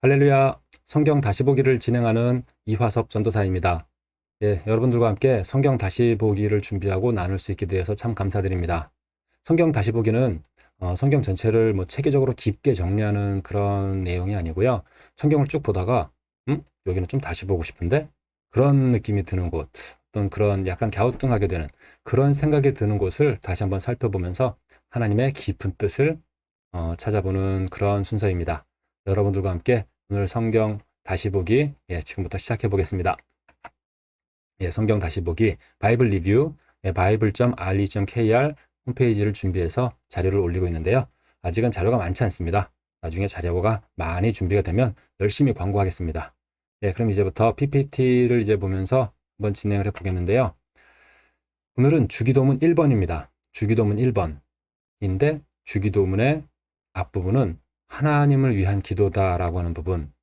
할렐루야. 성경 다시 보기를 진행하는 이화섭 전도사입니다. 예, 여러분들과 함께 성경 다시 보기를 준비하고 나눌 수 있게 되어서 참 감사드립니다. 성경 다시 보기는 성경 전체를 체계적으로 깊게 정리하는 그런 내용이 아니고요. 성경을 쭉 보다가 여기는 좀 다시 보고 싶은데 그런 느낌이 드는 곳, 어떤 그런 약간 갸우뚱하게 되는 그런 생각이 드는 곳을 다시 한번 살펴보면서 하나님의 깊은 뜻을 찾아보는 그런 순서입니다. 여러분들과 함께 오늘 성경 다시 보기 지금부터 시작해 보겠습니다. 성경 다시 보기 바이블 리뷰 bible.re.kr 홈페이지를 준비해서 자료를 올리고 있는데요. 아직은 자료가 많지 않습니다. 나중에 자료가 많이 준비가 되면 열심히 광고하겠습니다. 그럼 이제부터 PPT를 이제 보면서 한번 진행을 해 보겠는데요. 오늘은 주기도문 1번입니다. 주기도문 1번인데 주기도문의 앞부분은 하나님을 위한 기도다라고 하는 부분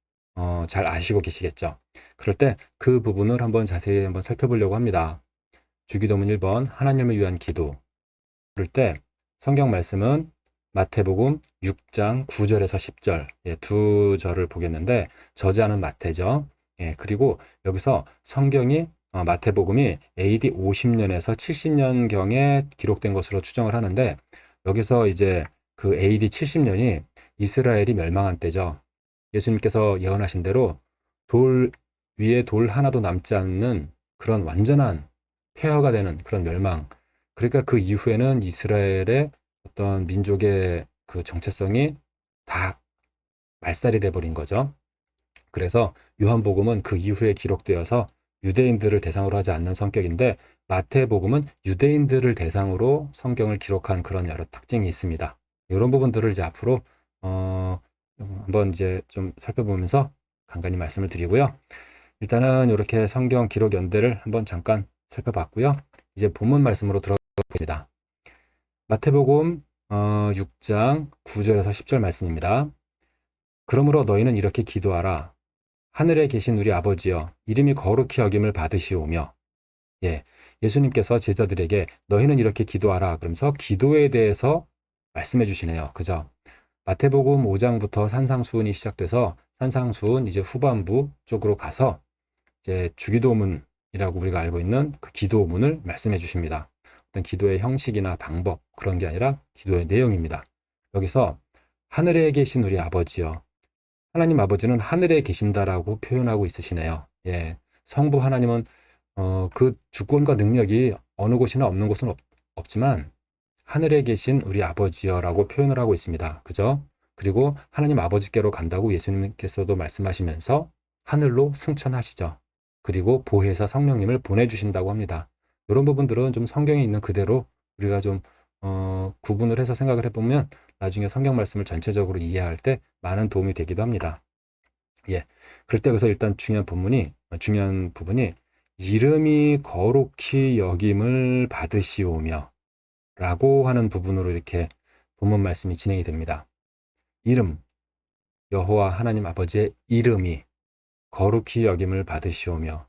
잘 아시고 계시겠죠? 그럴 때 그 부분을 한번 자세히 한번 살펴보려고 합니다. 주기도문 1번 하나님을 위한 기도. 그럴 때 성경 말씀은 마태복음 6장 9절에서 10절 두 절을 보겠는데 저자는 마태죠. 그리고 여기서 성경이 마태복음이 AD 50년에서 70년경에 기록된 것으로 추정을 하는데 여기서 이제 그 AD 70년이 이스라엘이 멸망한 때죠. 예수님께서 예언하신 대로 돌 위에 돌 하나도 남지 않는 그런 완전한 폐허가 되는 그런 멸망. 그러니까 그 이후에는 이스라엘의 어떤 민족의 그 정체성이 다 말살이 돼버린 거죠. 그래서 요한복음은 그 이후에 기록되어서 유대인들을 대상으로 하지 않는 성격인데 마태복음은 유대인들을 대상으로 성경을 기록한 그런 여러 특징이 있습니다. 이런 부분들을 이제 앞으로 한번 이제 좀 살펴보면서 간간히 말씀을 드리고요. 일단은 이렇게 성경 기록 연대를 한번 잠깐 살펴봤고요. 이제 본문 말씀으로 들어가겠습니다. 마태복음 6장 9절에서 10절 말씀입니다. 그러므로 너희는 이렇게 기도하라. 하늘에 계신 우리 아버지여, 이름이 거룩히 여김을 받으시오며. 예수님께서 제자들에게 너희는 이렇게 기도하라. 그러면서 기도에 대해서 말씀해 주시네요. 그죠? 마태복음 5장부터 산상수훈이 시작돼서 산상수훈 이제 후반부 쪽으로 가서 이제 주기도문이라고 우리가 알고 있는 그 기도문을 말씀해 주십니다. 어떤 기도의 형식이나 방법 그런 게 아니라 기도의 내용입니다. 여기서 하늘에 계신 우리 아버지여, 하나님 아버지는 하늘에 계신다라고 표현하고 있으시네요. 성부 하나님은 그 주권과 능력이 어느 곳이나 없는 곳은 없지만 하늘에 계신 우리 아버지여라고 표현을 하고 있습니다. 그죠? 그리고 하나님 아버지께로 간다고 예수님께서도 말씀하시면서 하늘로 승천하시죠. 그리고 보혜사 성령님을 보내주신다고 합니다. 이런 부분들은 좀 성경에 있는 그대로 우리가 좀 구분을 해서 생각을 해보면 나중에 성경 말씀을 전체적으로 이해할 때 많은 도움이 되기도 합니다. 그럴 때 그래서 일단 중요한 부분이 이름이 거룩히 여김을 받으시오며 라고 하는 부분으로 이렇게 본문 말씀이 진행이 됩니다. 이름, 여호와 하나님 아버지의 이름이 거룩히 여김을 받으시오며,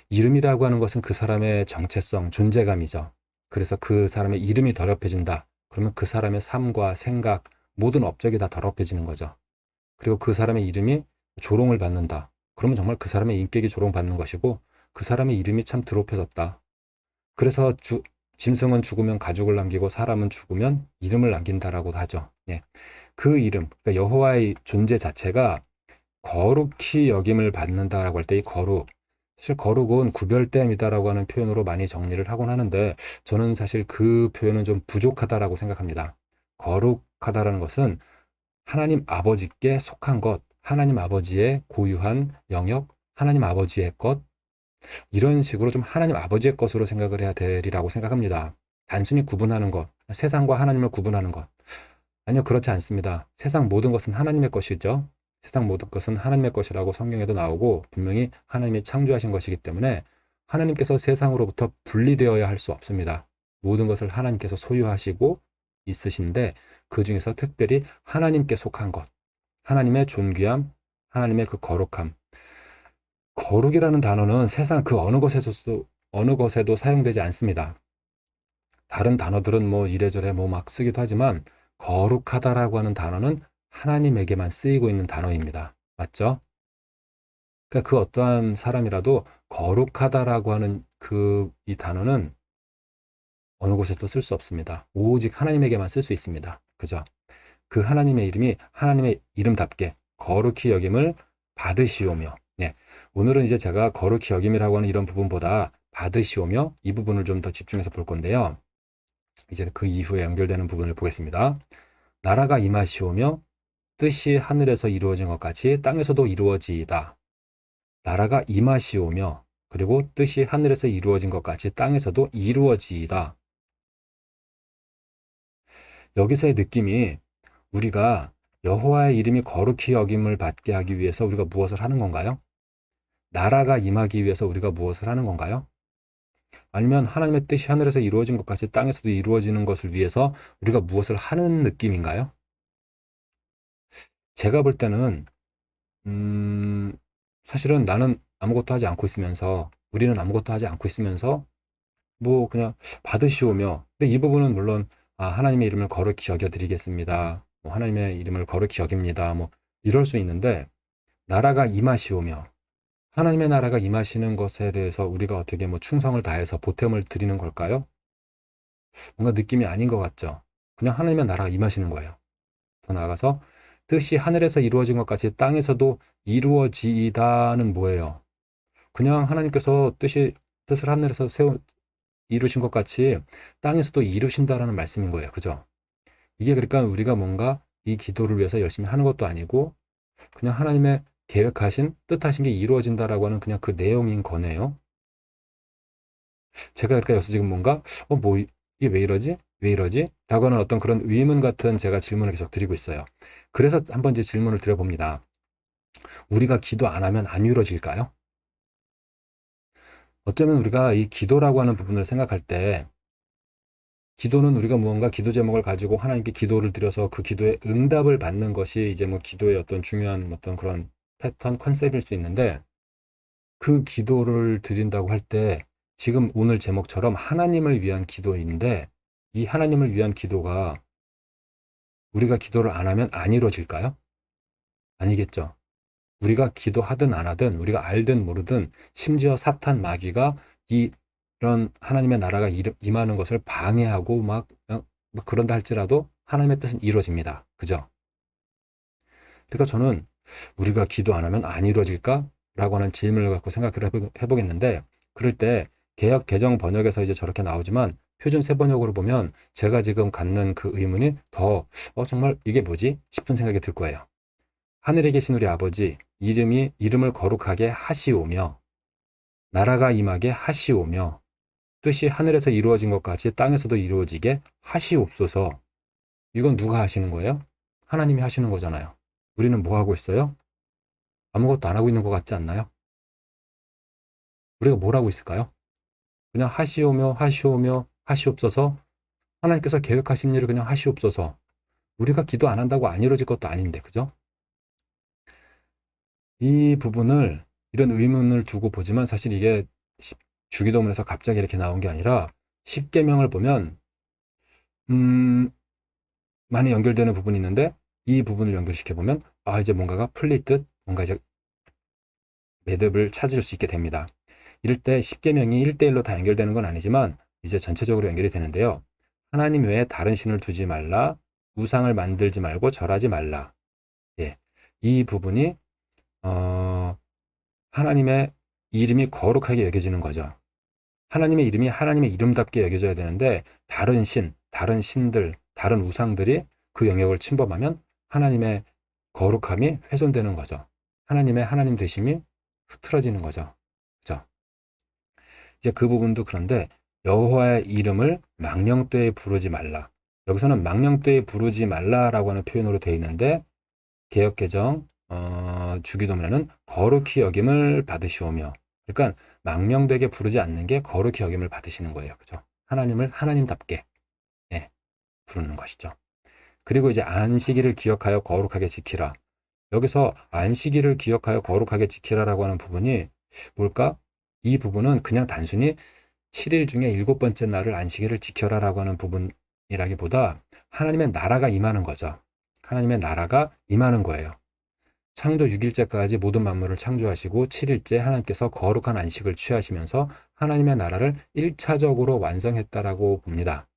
이름이라고 하는 것은 그 사람의 정체성, 존재감이죠. 그래서 그 사람의 이름이 더럽혀진다. 그러면 그 사람의 삶과 생각, 모든 업적이 다 더럽혀지는 거죠. 그리고 그 사람의 이름이 조롱을 받는다. 그러면 정말 그 사람의 인격이 조롱받는 것이고 그 사람의 이름이 참 더럽혀졌다. 그래서 짐승은 죽으면 가죽을 남기고 사람은 죽으면 이름을 남긴다라고도 하죠. 그 이름, 그러니까 여호와의 존재 자체가 거룩히 여김을 받는다라고 할 때 이 거룩, 사실 거룩은 구별됨이다라고 하는 표현으로 많이 정리를 하곤 하는데 저는 사실 그 표현은 좀 부족하다라고 생각합니다. 거룩하다라는 것은 하나님 아버지께 속한 것, 하나님 아버지의 고유한 영역, 하나님 아버지의 것, 이런 식으로 좀 하나님 아버지의 것으로 생각을 해야 되리라고 생각합니다. 단순히 구분하는 것, 세상과 하나님을 구분하는 것. 아니요, 그렇지 않습니다. 세상 모든 것은 하나님의 것이죠. 세상 모든 것은 하나님의 것이라고 성경에도 나오고 분명히 하나님이 창조하신 것이기 때문에 하나님께서 세상으로부터 분리되어야 할 수 없습니다. 모든 것을 하나님께서 소유하시고 있으신데 그 중에서 특별히 하나님께 속한 것, 하나님의 존귀함, 하나님의 그 거룩함. 거룩이라는 단어는 세상 그 어느 것에도 사용되지 않습니다. 다른 단어들은 뭐 이래저래 뭐 막 쓰기도 하지만 거룩하다라고 하는 단어는 하나님에게만 쓰이고 있는 단어입니다. 맞죠? 그러니까 그 어떠한 사람이라도 거룩하다라고 하는 이 단어는 어느 곳에도 쓸 수 없습니다. 오직 하나님에게만 쓸 수 있습니다. 그죠? 그 하나님의 이름이 하나님의 이름답게 거룩히 여김을 받으시오며, 예. 오늘은 이제 제가 거룩히 여김이라고 하는 이런 부분보다 받으시오며 이 부분을 좀 더 집중해서 볼 건데요. 이제 그 이후에 연결되는 부분을 보겠습니다. 나라가 임하시오며 뜻이 하늘에서 이루어진 것 같이 땅에서도 이루어지이다. 나라가 임하시오며 그리고 뜻이 하늘에서 이루어진 것 같이 땅에서도 이루어지이다. 여기서의 느낌이 우리가 여호와의 이름이 거룩히 여김을 받게 하기 위해서 우리가 무엇을 하는 건가요? 나라가 임하기 위해서 우리가 무엇을 하는 건가요? 아니면 하나님의 뜻이 하늘에서 이루어진 것 같이 땅에서도 이루어지는 것을 위해서 우리가 무엇을 하는 느낌인가요? 제가 볼 때는 사실은 나는 아무것도 하지 않고 있으면서 우리는 아무것도 하지 않고 있으면서 뭐 그냥 받으시오며, 근데 이 부분은 물론 하나님의 이름을 거룩히 여겨드리겠습니다, 뭐 하나님의 이름을 거룩히 여깁니다, 뭐 이럴 수 있는데, 나라가 임하시오며 하나님의 나라가 임하시는 것에 대해서 우리가 어떻게 뭐 충성을 다해서 보탬을 드리는 걸까요? 뭔가 느낌이 아닌 것 같죠. 그냥 하나님의 나라가 임하시는 거예요. 더 나아가서 뜻이 하늘에서 이루어진 것 같이 땅에서도 이루어지다는 뭐예요? 그냥 하나님께서 뜻을 하늘에서 이루신 것 같이 땅에서도 이루신다라는 말씀인 거예요. 그죠? 이게 그러니까 우리가 뭔가 이 기도를 위해서 열심히 하는 것도 아니고 그냥 하나님의 계획하신 뜻하신 게 이루어진다라고 하는 그냥 그 내용인 거네요. 제가 그러니까 여기서 지금 뭔가 뭐 이게 왜 이러지? 왜 이러지? 라고 하는 어떤 그런 의문 같은 제가 질문을 계속 드리고 있어요. 그래서 한번 이제 질문을 드려봅니다. 우리가 기도 안 하면 안 이루어질까요? 어쩌면 우리가 이 기도라고 하는 부분을 생각할 때, 기도는 우리가 무언가 기도 제목을 가지고 하나님께 기도를 드려서 그 기도에 응답을 받는 것이 이제 뭐 기도의 어떤 중요한 어떤 그런 패턴, 컨셉일 수 있는데, 그 기도를 드린다고 할 때 지금 오늘 제목처럼 하나님을 위한 기도인데, 이 하나님을 위한 기도가 우리가 기도를 안 하면 안 이루어질까요? 아니겠죠. 우리가 기도하든 안 하든 우리가 알든 모르든 심지어 사탄 마귀가 이런 하나님의 나라가 임하는 것을 방해하고 막 그런다 할지라도 하나님의 뜻은 이루어집니다. 그죠? 그러니까 저는 우리가 기도 안 하면 안 이루어질까? 라고 하는 질문을 갖고 생각을 해보겠는데, 그럴 때 개역 개정 번역에서 이제 저렇게 나오지만 표준 세번역으로 보면 제가 지금 갖는 그 의문이 더 정말 이게 뭐지? 싶은 생각이 들 거예요. 하늘에 계신 우리 아버지, 이름을 거룩하게 하시오며 나라가 임하게 하시오며 뜻이 하늘에서 이루어진 것 같이 땅에서도 이루어지게 하시옵소서. 이건 누가 하시는 거예요? 하나님이 하시는 거잖아요. 우리는 뭐 하고 있어요? 아무것도 안 하고 있는 것 같지 않나요? 우리가 뭘 하고 있을까요? 그냥 하시오며 하시오며 하시옵소서. 하나님께서 계획하신 일을 그냥 하시옵소서. 우리가 기도 안 한다고 안 이루어질 것도 아닌데, 그죠? 이 부분을, 이런 의문을 두고 보지만 사실 이게 주기도문에서 갑자기 이렇게 나온 게 아니라 십계명을 보면 많이 연결되는 부분이 있는데, 이 부분을 연결시켜 보면 이제 뭔가가 풀릴 듯, 뭔가 이제 매듭을 찾을 수 있게 됩니다. 이럴 때 십계명이 1대1로 다 연결되는 건 아니지만 이제 전체적으로 연결이 되는데요. 하나님 외에 다른 신을 두지 말라, 우상을 만들지 말고 절하지 말라. 예, 이 부분이 하나님의 이름이 거룩하게 여겨지는 거죠. 하나님의 이름이 하나님의 이름답게 여겨져야 되는데, 다른 신들, 다른 우상들이 그 영역을 침범하면 하나님의 거룩함이 훼손되는 거죠. 하나님의 하나님 되심이 흐트러지는 거죠. 그죠? 이제 그 부분도 그런데 여호와의 이름을 망령되이 부르지 말라. 여기서는 망령되이 부르지 말라라고 하는 표현으로 되어 있는데, 개역개정 주기도문에는 거룩히 여김을 받으시오며, 그러니까 망령되게 부르지 않는 게 거룩히 여김을 받으시는 거예요. 그죠? 하나님을 하나님답게 부르는 것이죠. 그리고 이제 안식일을 기억하여 거룩하게 지키라. 여기서 안식일을 기억하여 거룩하게 지키라라고 하는 부분이 뭘까? 이 부분은 그냥 단순히 7일 중에 7번째 날을 안식일을 지켜라라고 하는 부분이라기보다 하나님의 나라가 임하는 거죠. 하나님의 나라가 임하는 거예요. 창조 6일째까지 모든 만물을 창조하시고 7일째 하나님께서 거룩한 안식을 취하시면서 하나님의 나라를 1차적으로 완성했다라고 봅니다.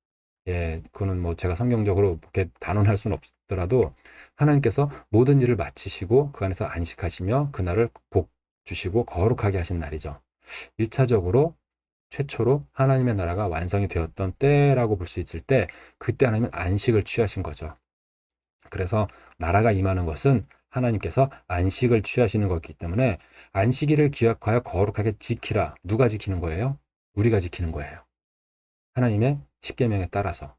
예, 그거는 뭐 제가 성경적으로 그렇게 단언할 수는 없더라도 하나님께서 모든 일을 마치시고 그 안에서 안식하시며 그날을 복 주시고 거룩하게 하신 날이죠. 1차적으로 최초로 하나님의 나라가 완성이 되었던 때라고 볼 수 있을 때 그때 하나님은 안식을 취하신 거죠. 그래서 나라가 임하는 것은 하나님께서 안식을 취하시는 것이기 때문에 안식일을 기억하여 거룩하게 지키라. 누가 지키는 거예요? 우리가 지키는 거예요. 하나님의 십계명에 따라서.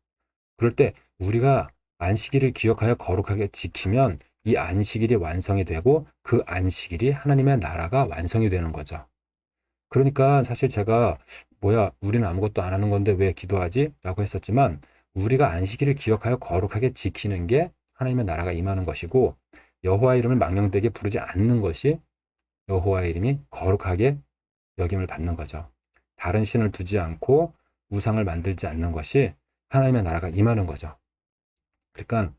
그럴 때 우리가 안식일을 기억하여 거룩하게 지키면 이 안식일이 완성이 되고 그 안식일이 하나님의 나라가 완성이 되는 거죠. 그러니까 사실 제가 뭐야 우리는 아무것도 안 하는 건데 왜 기도하지? 라고 했었지만 우리가 안식일을 기억하여 거룩하게 지키는 게 하나님의 나라가 임하는 것이고 여호와 이름을 망령되게 부르지 않는 것이 여호와 이름이 거룩하게 여김을 받는 거죠. 다른 신을 두지 않고 우상을 만들지 않는 것이 하나님의 나라가 임하는 거죠. 그러니까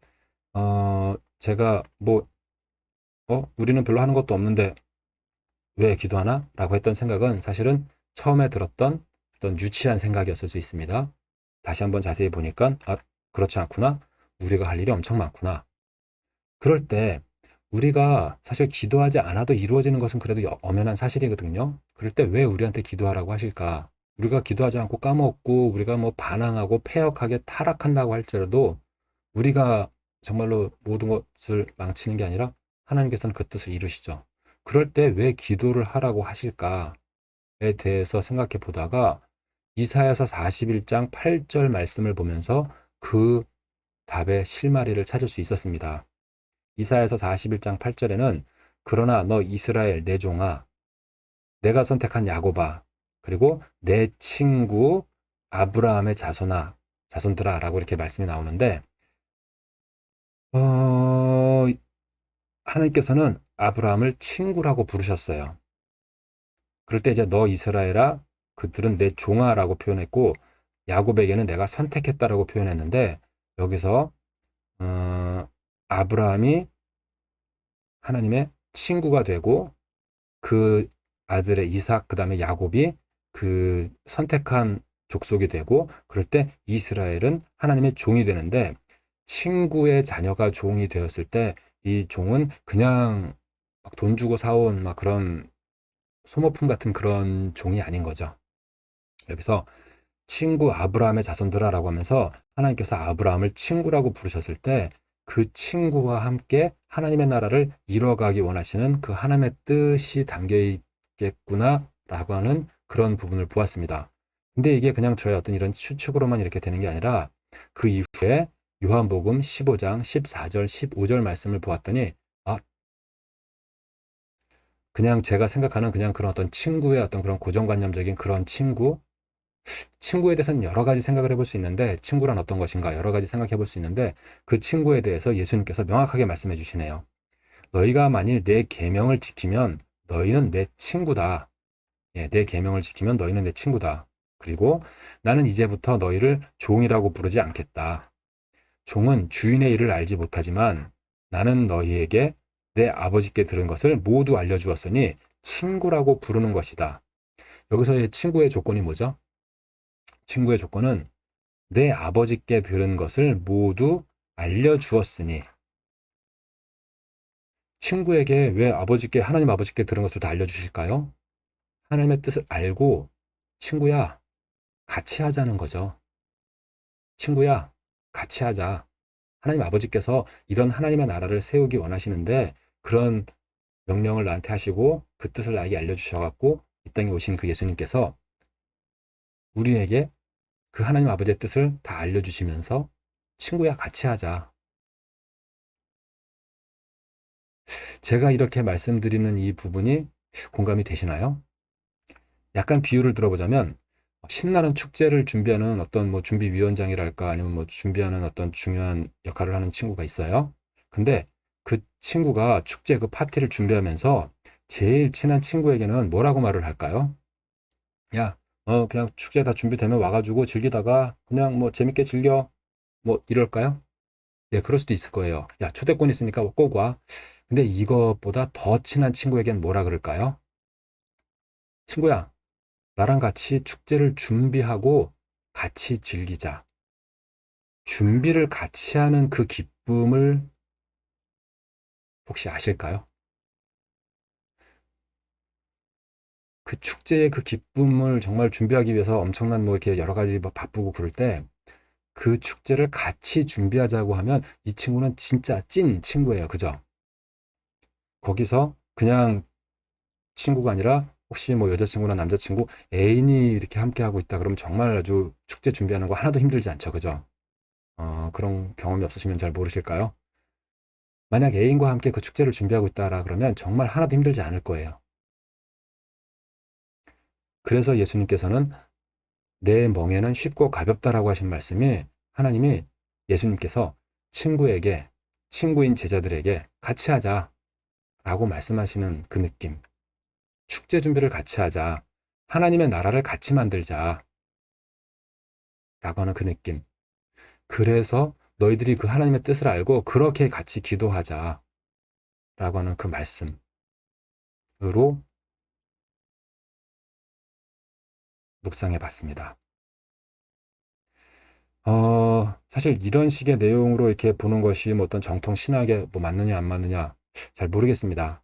제가 우리는 별로 하는 것도 없는데 왜 기도하나? 라고 했던 생각은 사실은 처음에 들었던 어떤 유치한 생각이었을 수 있습니다. 다시 한번 자세히 보니까 그렇지 않구나. 우리가 할 일이 엄청 많구나. 그럴 때 우리가 사실 기도하지 않아도 이루어지는 것은 그래도 엄연한 사실이거든요. 그럴 때 왜 우리한테 기도하라고 하실까? 우리가 기도하지 않고 까먹고 우리가 뭐 반항하고 패역하게 타락한다고 할지라도 우리가 정말로 모든 것을 망치는 게 아니라 하나님께서는 그 뜻을 이루시죠. 그럴 때 왜 기도를 하라고 하실까에 대해서 생각해 보다가 이사야서 41장 8절 말씀을 보면서 그 답의 실마리를 찾을 수 있었습니다. 이사야서 41장 8절에는 그러나 너 이스라엘 내 종아 내가 선택한 야곱아 그리고 내 친구 아브라함의 자손들아 라고 이렇게 말씀이 나오는데 하나님께서는 아브라함을 친구라고 부르셨어요. 그럴 때 이제 너 이스라엘아 그들은 내 종아라고 표현했고 야곱에게는 내가 선택했다라고 표현했는데 여기서 아브라함이 하나님의 친구가 되고 그 아들의 이삭 그다음에 야곱이 그 선택한 족속이 되고 그럴 때 이스라엘은 하나님의 종이 되는데 친구의 자녀가 종이 되었을 때 이 종은 그냥 막 돈 주고 사온 막 그런 소모품 같은 그런 종이 아닌 거죠. 여기서 친구 아브라함의 자손들아라고 하면서 하나님께서 아브라함을 친구라고 부르셨을 때 그 친구와 함께 하나님의 나라를 이뤄가기 원하시는 그 하나님의 뜻이 담겨 있겠구나라고 하는 그런 부분을 보았습니다. 근데 이게 그냥 저의 어떤 이런 추측으로만 이렇게 되는 게 아니라 그 이후에 요한복음 15장 14절 15절 말씀을 보았더니 그냥 제가 생각하는 그냥 그런 어떤 친구의 어떤 그런 고정관념적인 그런 친구에 대해서는 여러 가지 생각을 해볼 수 있는데 친구란 어떤 것인가 여러 가지 생각해 볼 수 있는데 그 친구에 대해서 예수님께서 명확하게 말씀해 주시네요. 너희가 만일 내 계명을 지키면 너희는 내 친구다. 예, 내 계명을 지키면 너희는 내 친구다. 그리고 나는 이제부터 너희를 종이라고 부르지 않겠다. 종은 주인의 일을 알지 못하지만 나는 너희에게 내 아버지께 들은 것을 모두 알려주었으니 친구라고 부르는 것이다. 여기서의 친구의 조건이 뭐죠? 친구의 조건은 내 아버지께 들은 것을 모두 알려주었으니 친구에게 왜 하나님 아버지께 들은 것을 다 알려주실까요? 하나님의 뜻을 알고 친구야 같이 하자는 거죠. 친구야 같이 하자. 하나님 아버지께서 이런 하나님의 나라를 세우기 원하시는데 그런 명령을 나한테 하시고 그 뜻을 나에게 알려주셔갖고 이 땅에 오신 그 예수님께서 우리에게 그 하나님 아버지의 뜻을 다 알려주시면서 친구야 같이 하자. 제가 이렇게 말씀드리는 이 부분이 공감이 되시나요? 약간 비유를 들어보자면 신나는 축제를 준비하는 어떤 뭐 준비위원장이랄까 아니면 뭐 준비하는 어떤 중요한 역할을 하는 친구가 있어요. 근데 그 친구가 축제 그 파티를 준비하면서 제일 친한 친구에게는 뭐라고 말을 할까요? 야, 그냥 축제 다 준비되면 와가지고 즐기다가 그냥 뭐 재밌게 즐겨. 뭐 이럴까요? 예, 그럴 수도 있을 거예요. 야, 초대권 있으니까 꼭 와. 근데 이것보다 더 친한 친구에겐 뭐라 그럴까요? 친구야, 나랑 같이 축제를 준비하고 같이 즐기자. 준비를 같이 하는 그 기쁨을 혹시 아실까요? 그 축제의 그 기쁨을 정말 준비하기 위해서 엄청난 뭐 이렇게 여러 가지 뭐 바쁘고 그럴 때 그 축제를 같이 준비하자고 하면 이 친구는 진짜 찐 친구예요. 그죠? 거기서 그냥 친구가 아니라 혹시 뭐 여자친구나 남자친구, 애인이 이렇게 함께 하고 있다 그러면 정말 아주 축제 준비하는 거 하나도 힘들지 않죠. 그죠? 그런 경험이 없으시면 잘 모르실까요? 만약 애인과 함께 그 축제를 준비하고 있다라 그러면 정말 하나도 힘들지 않을 거예요. 그래서 예수님께서는 내 멍에는 쉽고 가볍다라고 하신 말씀이, 하나님이, 예수님께서 친구에게, 친구인 제자들에게 같이 하자라고 말씀하시는 그 느낌. 축제 준비를 같이 하자. 하나님의 나라를 같이 만들자. 라고 하는 그 느낌. 그래서 너희들이 그 하나님의 뜻을 알고 그렇게 같이 기도하자. 라고 하는 그 말씀으로 묵상해 봤습니다. 사실 이런 식의 내용으로 이렇게 보는 것이 뭐 어떤 정통 신학에 뭐 맞느냐 안 맞느냐 잘 모르겠습니다.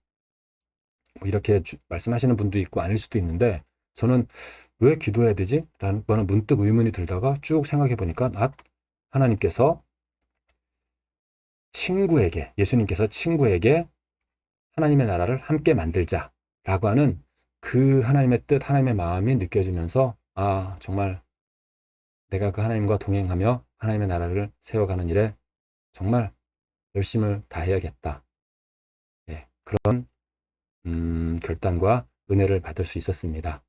뭐 이렇게 말씀하시는 분도 있고 아닐 수도 있는데, 저는 왜 기도해야 되지? 라는 거는 문득 의문이 들다가 쭉 생각해 보니까, 하나님께서 친구에게, 예수님께서 친구에게 하나님의 나라를 함께 만들자라고 하는 그 하나님의 뜻, 하나님의 마음이 느껴지면서, 정말 내가 그 하나님과 동행하며 하나님의 나라를 세워가는 일에 정말 열심을 다해야겠다. 예, 그런 결단과 은혜를 받을 수 있었습니다.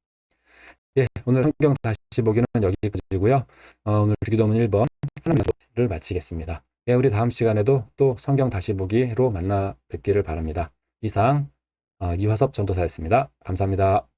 예, 오늘 성경 다시 보기는 여기까지고요. 오늘 주기도문 1번 하나님을 마치겠습니다. 예, 우리 다음 시간에도 또 성경 다시 보기로 만나 뵙기를 바랍니다. 이상 이화섭 전도사였습니다. 감사합니다.